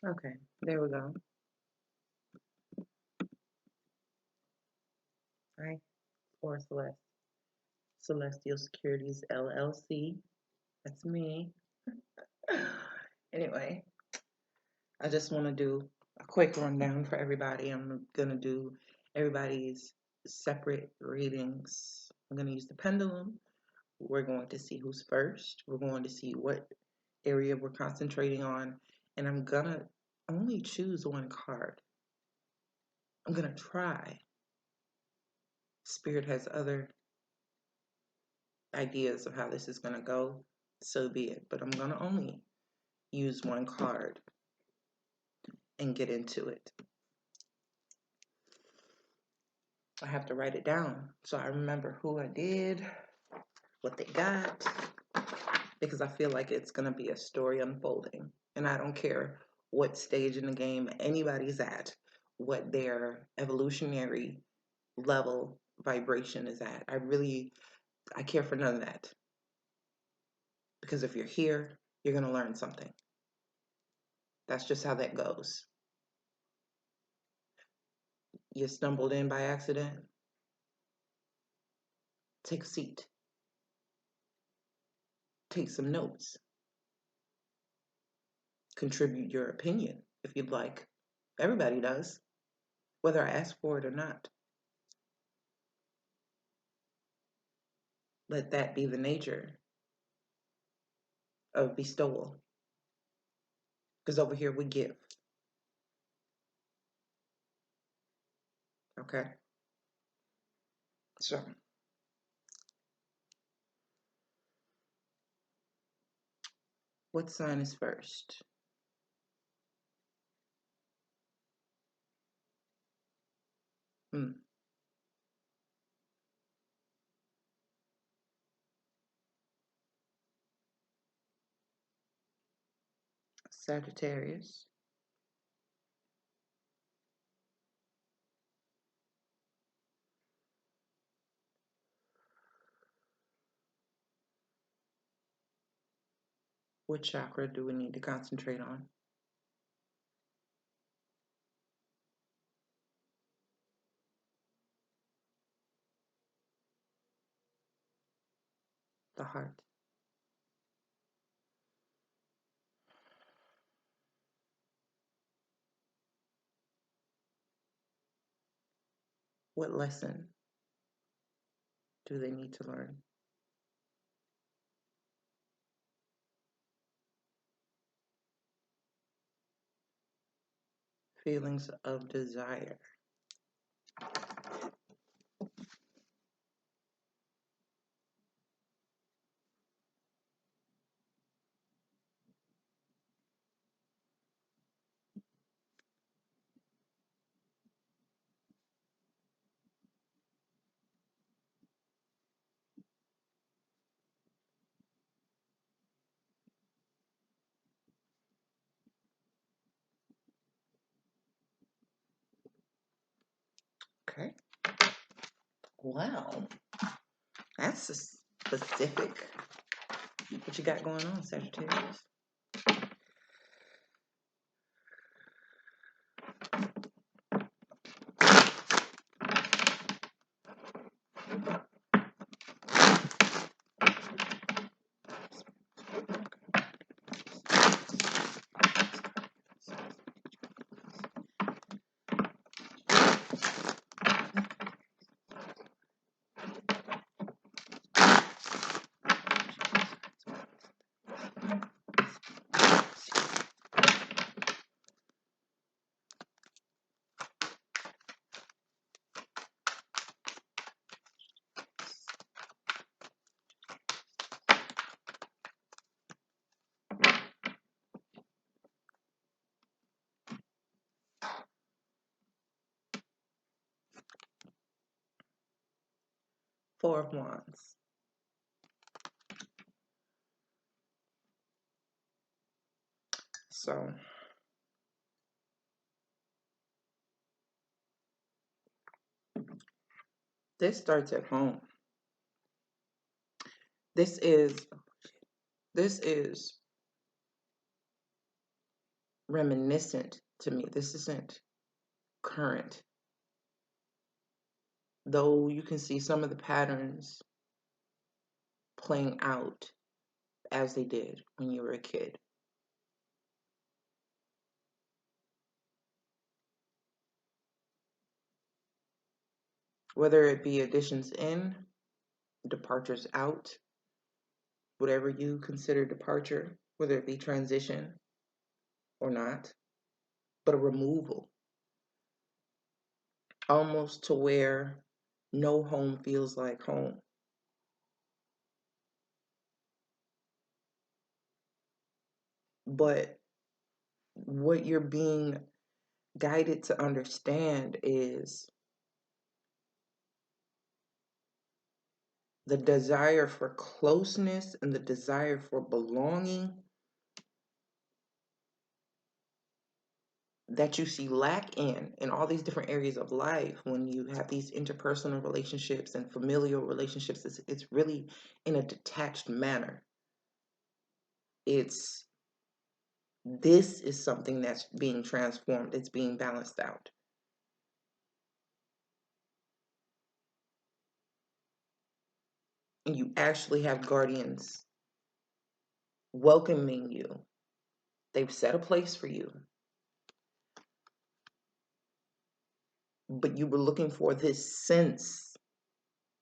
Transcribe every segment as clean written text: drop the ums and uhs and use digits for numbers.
Okay, there we go. Hi, or Celeste. Celestial Securities LLC. That's me. Anyway, I just want to do a quick rundown for everybody. I'm going to do everybody's separate readings. I'm going to use the pendulum. We're going to see who's first. We're going to see what area we're concentrating on. And I'm going to only choose one card. I'm going to try. Spirit has other ideas of how this is going to go. So be it. But I'm going to only use one card and get into it. I have to write it down so I remember who I did, what they got, because I feel like it's going to be a story unfolding. And I don't care what stage in the game anybody's at, what their evolutionary level vibration is at. I care for none of that. Because if you're here, you're going to learn something. That's just how that goes. You stumbled in by accident, take a seat. Take some notes. Contribute your opinion if you'd like. Everybody does, whether I ask for it or not. Let that be the nature of bestowal. Because over here we give. Okay? So, what sign is first? Sagittarius. What chakra do we need to concentrate on? The heart. What lesson do they need to learn? Feelings of desire. Okay. Wow. That's specific. What you got going on, Sagittarius? Four of Wands. So, this starts at home. This is reminiscent to me. This isn't current. Though you can see some of the patterns playing out as they did when you were a kid. Whether it be additions in, departures out, whatever you consider departure, whether it be transition or not, but a removal, almost to where no home feels like home. But what you're being guided to understand is the desire for closeness and the desire for belonging that you see lack in all these different areas of life. When you have these interpersonal relationships and familial relationships, it's really in a detached manner. This is something that's being transformed. It's being balanced out. And you actually have guardians welcoming you. They've set a place for you. But you were looking for this sense,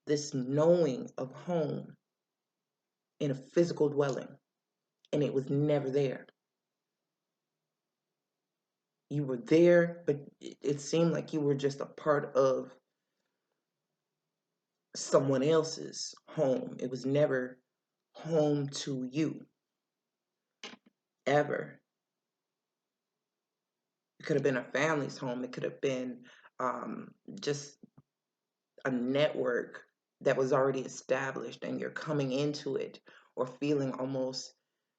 this knowing of home in a physical dwelling, and it was never there. You were there, but it seemed like you were just a part of someone else's home. It was never home to you, ever. It could have been a family's home. It could have been just a network that was already established, and you're coming into it or feeling almost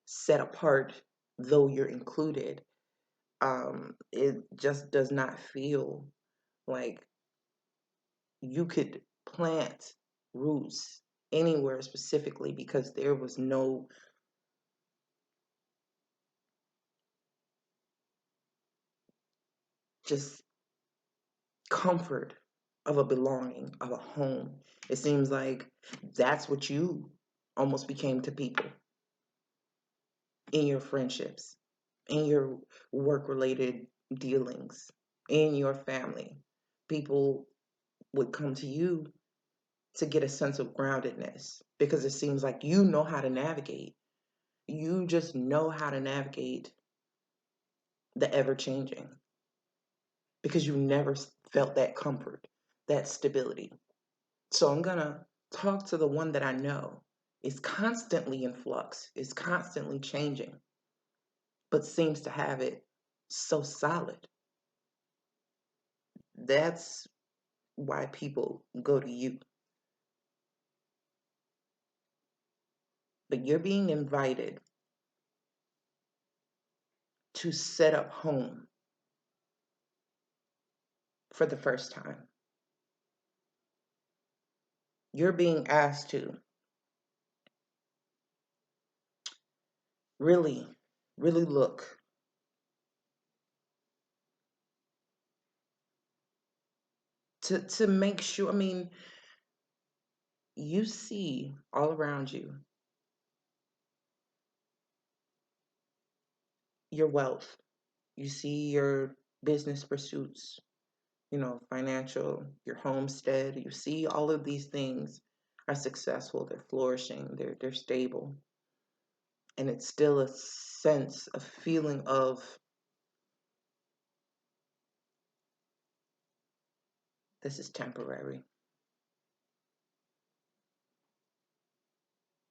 set apart, though you're included. It just does not feel like you could plant roots anywhere specifically, because there was no just comfort of a belonging, of a home. It seems like that's what you almost became to people in your friendships, in your work related dealings, in your family. People would come to you to get a sense of groundedness, because it seems like you know how to navigate. You just know how to navigate the ever changing, because you never felt that comfort, that stability. So I'm going to talk to the one that I know is constantly in flux, is constantly changing, but seems to have it so solid. That's why people go to you. But you're being invited to set up home for the first time. You're being asked to really, really look to make sure. I mean, you see all around you your wealth. You see your business pursuits, financial, your homestead. You see all of these things are successful, they're flourishing, they're stable. And it's still a sense, a feeling of this is temporary.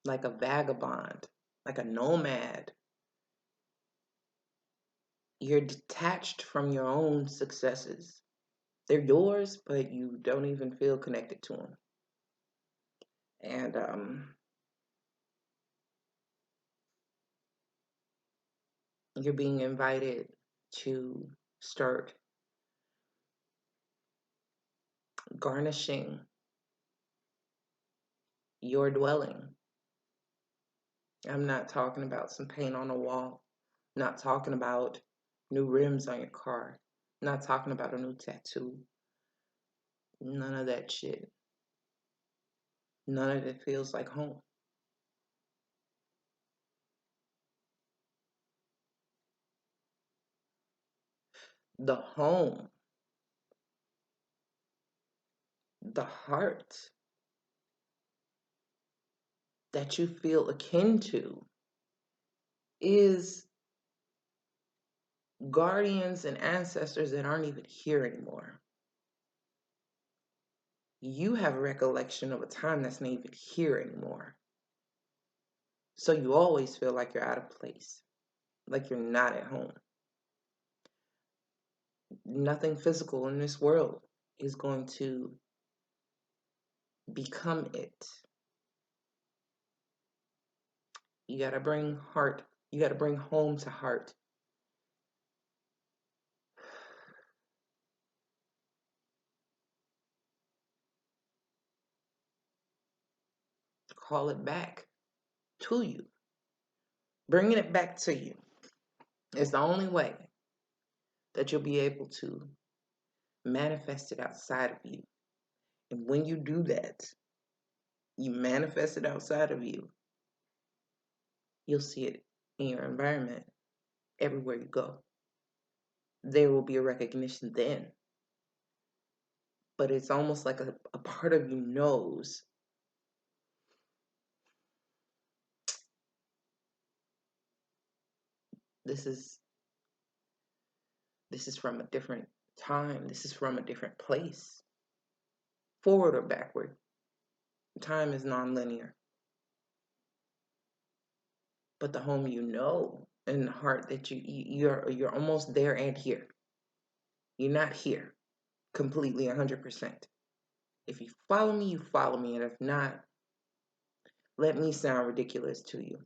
Like a vagabond, like a nomad. You're detached from your own successes. They're yours, but you don't even feel connected to them. And you're being invited to start garnishing your dwelling. I'm not talking about some paint on a wall. I'm not talking about new rims on your car. Not talking about a new tattoo. None of that shit. None of it feels like home. The home, the heart that you feel akin to is guardians and ancestors that aren't even here anymore. You have a recollection of a time that's not even here anymore. So you always feel like you're out of place, like you're not at home. Nothing physical in this world is going to become it. You got to bring heart, you got to bring home to heart. Call it back to you. Bringing it back to you is the only way that you'll be able to manifest it outside of you. And when you do that, you manifest it outside of you, you'll see it in your environment everywhere you go. There will be a recognition then. But it's almost like a part of you knows this is from a different time. This is from a different place. Forward or backward. Time is nonlinear. But the home you know and the heart that you're almost there and here. You're not here completely 100%. If you follow me, you follow me. And if not, let me sound ridiculous to you.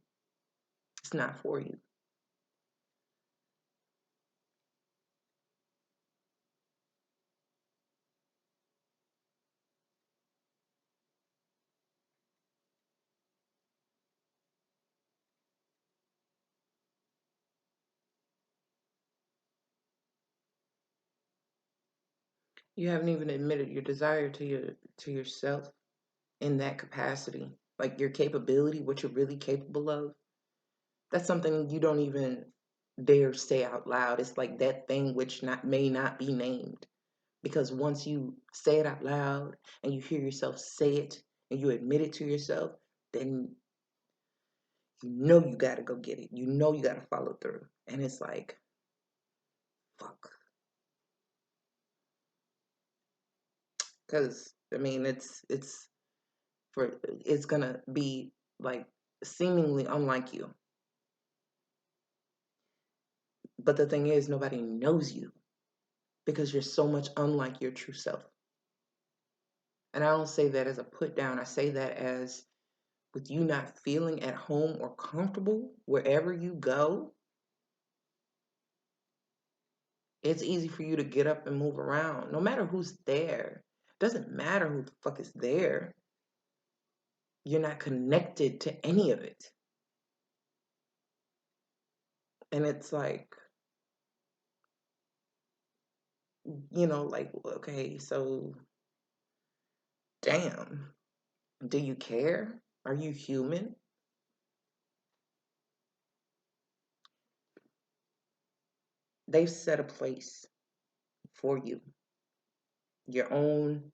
It's not for you. You haven't even admitted your desire to yourself in that capacity. Like your capability, what you're really capable of. That's something you don't even dare say out loud. It's like that thing which may not be named. Because once you say it out loud and you hear yourself say it and you admit it to yourself, then you know you got to go get it. You know you got to follow through. And it's like, fuck. Because I mean, it's gonna be like seemingly unlike you. But the thing is, nobody knows you because you're so much unlike your true self. And I don't say that as a put down. I say that as with you not feeling at home or comfortable wherever you go, it's easy for you to get up and move around, no matter who's there. It doesn't matter who the fuck is there. You're not connected to any of it. And it's like, like, okay, so damn, do you care? Are you human? They've set a place for you, your own,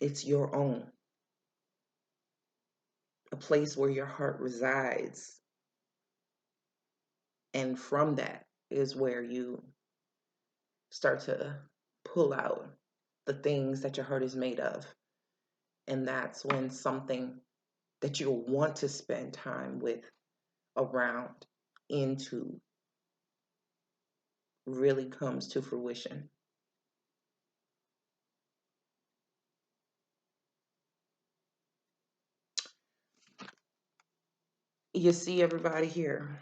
it's your own, a place where your heart resides. And from that is where you start to pull out the things that your heart is made of. And that's when something that you'll want to spend time with around into really comes to fruition. You see everybody here.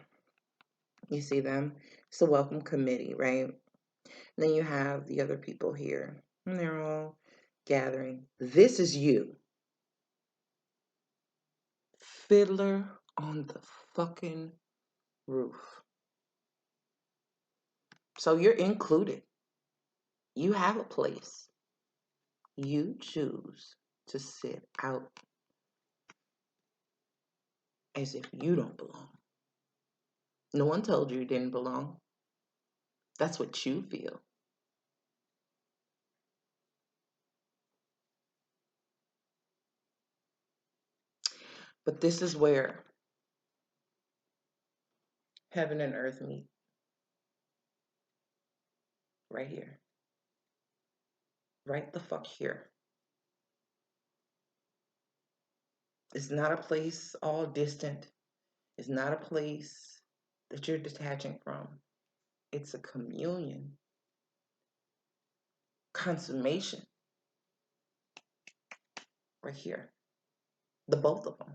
You see them. It's a welcome committee, right? Then you have the other people here. And they're all gathering. This is you. Fiddler on the fucking roof. So you're included. You have a place. You choose to sit out as if you don't belong. No one told you didn't belong. That's what you feel. But this is where heaven and earth meet. Right here. Right the fuck here. It's not a place all distant. It's not a place that you're detaching from. It's a communion, consummation, right here. The both of them,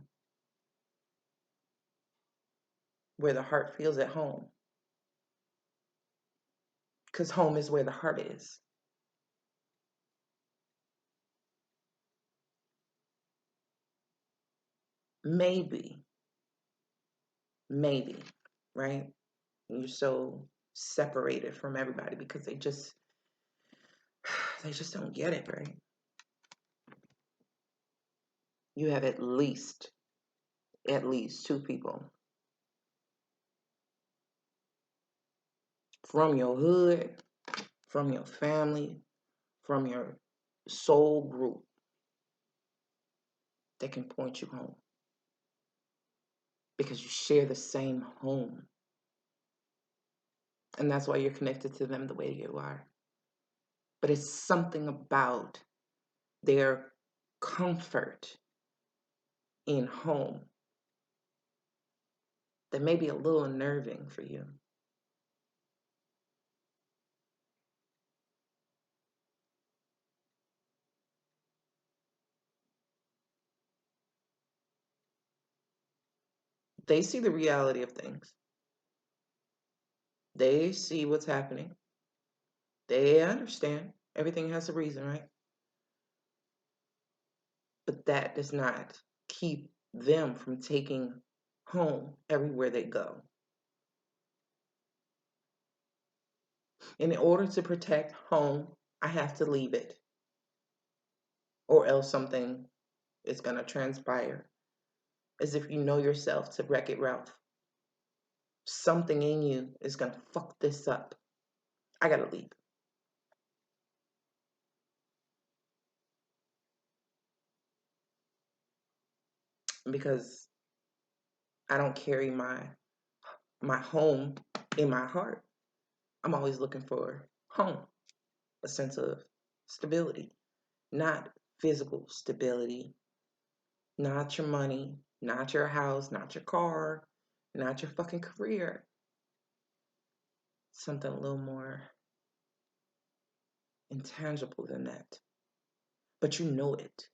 where the heart feels at home. Because home is where the heart is. Maybe, right? You're so separated from everybody because they just don't get it, right? You have at least two people from your hood, from your family, from your soul group that can point you home because you share the same home. And that's why you're connected to them the way you are. But it's something about their comfort in home that may be a little unnerving for you. They see the reality of things. They see what's happening. They understand everything has a reason, right? But that does not keep them from taking home everywhere they go. In order to protect home, I have to leave it, or else something is going to transpire. As if you know yourself to Wreck-It Ralph. Something in you is going to fuck this up. I got to leave. Because I don't carry my home in my heart. I'm always looking for home, a sense of stability, not physical stability, not your money, not your house, not your car, not your fucking career. Something a little more intangible than that. But you know it.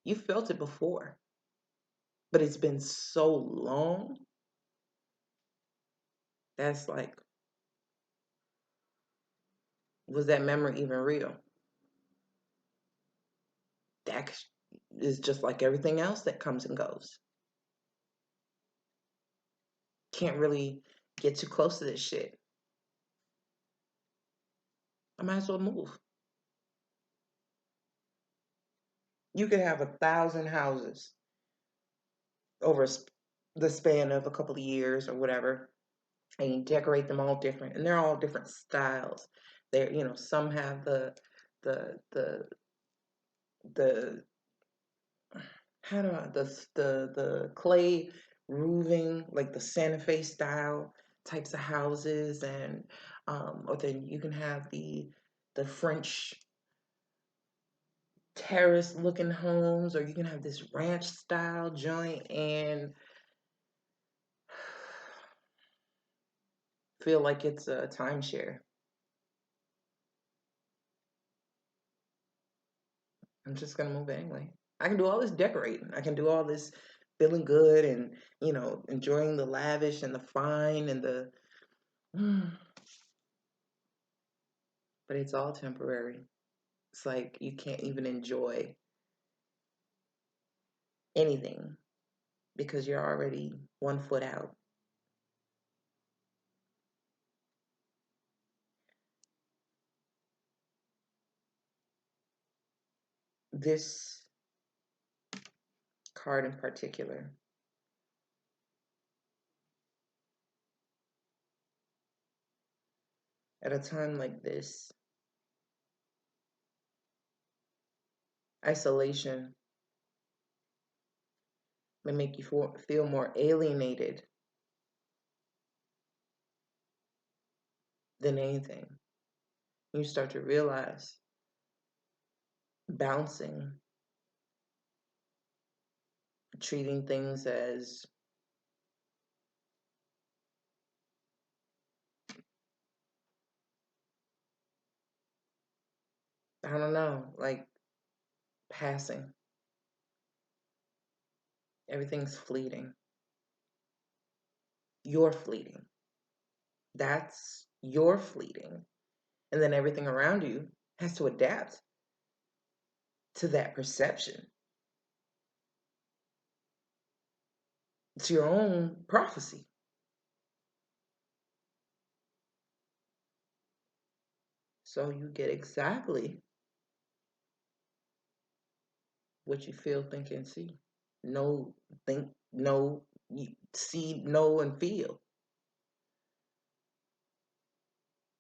You felt it before. But it's been so long. That's like, was that memory even real? That is just like everything else that comes and goes. Can't really get too close to this shit. I might as well move. You could have 1,000 houses over the span of a couple of years or whatever, and you decorate them all different, and they're all different styles. They're, some have the the the how do I the clay roofing, like the Santa Fe style types of houses, and or then you can have the French terrace looking homes, or you can have this ranch style joint and feel like it's a timeshare. I'm just gonna move anyway. I can do all this decorating. I can do all this feeling good and enjoying the lavish and the fine and the but it's all temporary. It's like you can't even enjoy anything because you're already 1 foot out. this card in particular, at a time like this, isolation may make you feel more alienated than anything. You start to realize bouncing, treating things as I don't know, like passing. Everything's fleeting. You're fleeting. That's your fleeting. And then everything around you has to adapt to that perception. It's your own prophecy. So you get exactly what you feel, think, and see. Know, think, know, see, know, and feel.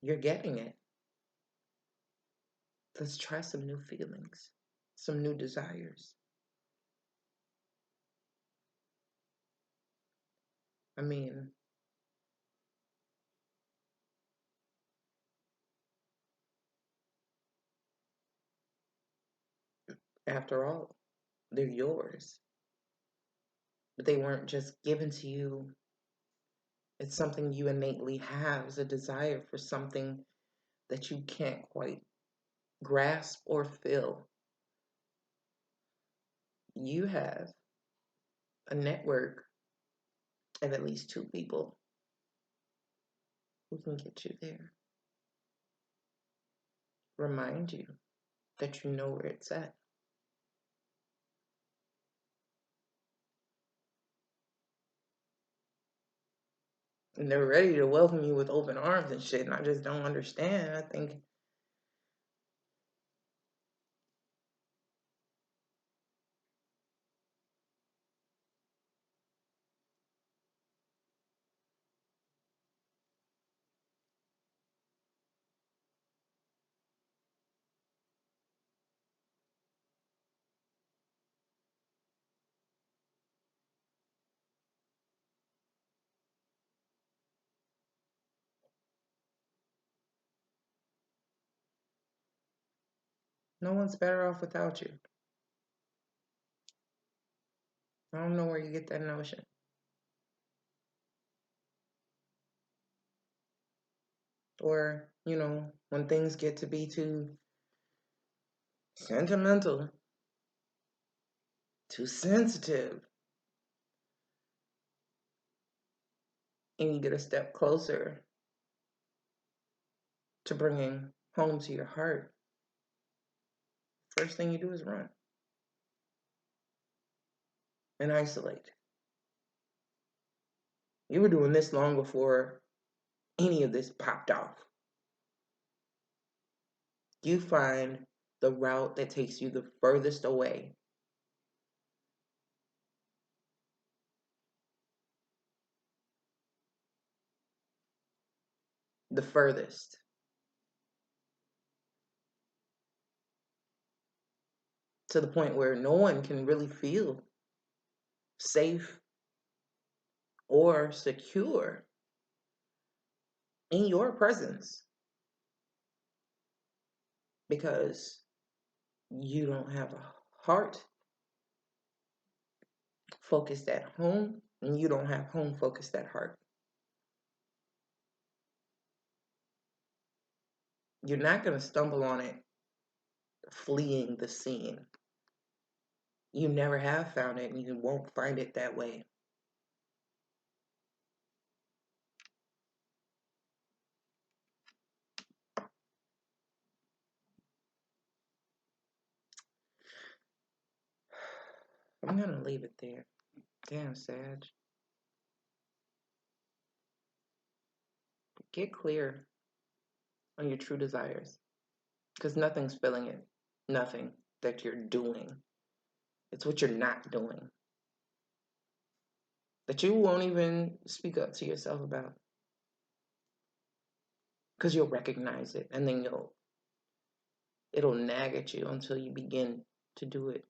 You're getting it. Let's try some new feelings, some new desires. I mean, after all, they're yours. But they weren't just given to you. It's something you innately have, is a desire for something that you can't quite grasp or feel. You have a network of at least 2 people who can get you there. Remind you that you know where it's at. And they're ready to welcome you with open arms and shit. And I just don't understand. I think no one's better off without you. I don't know where you get that notion. Or, when things get to be too sentimental, too sensitive, and you get a step closer to bringing home to your heart, first thing you do is run and isolate. You were doing this long before any of this popped off. You find the route that takes you the furthest away. The furthest. To the point where no one can really feel safe or secure in your presence because you don't have a heart focused at home and you don't have home focused at heart. You're not going to stumble on it fleeing the scene. You never have found it and you won't find it that way. I'm going to leave it there. Damn, Sag. Get clear on your true desires because nothing's filling it. Nothing. that you're doing. It's what you're not doing that you won't even speak up to yourself about, because you'll recognize it, and then it'll nag at you until you begin to do it.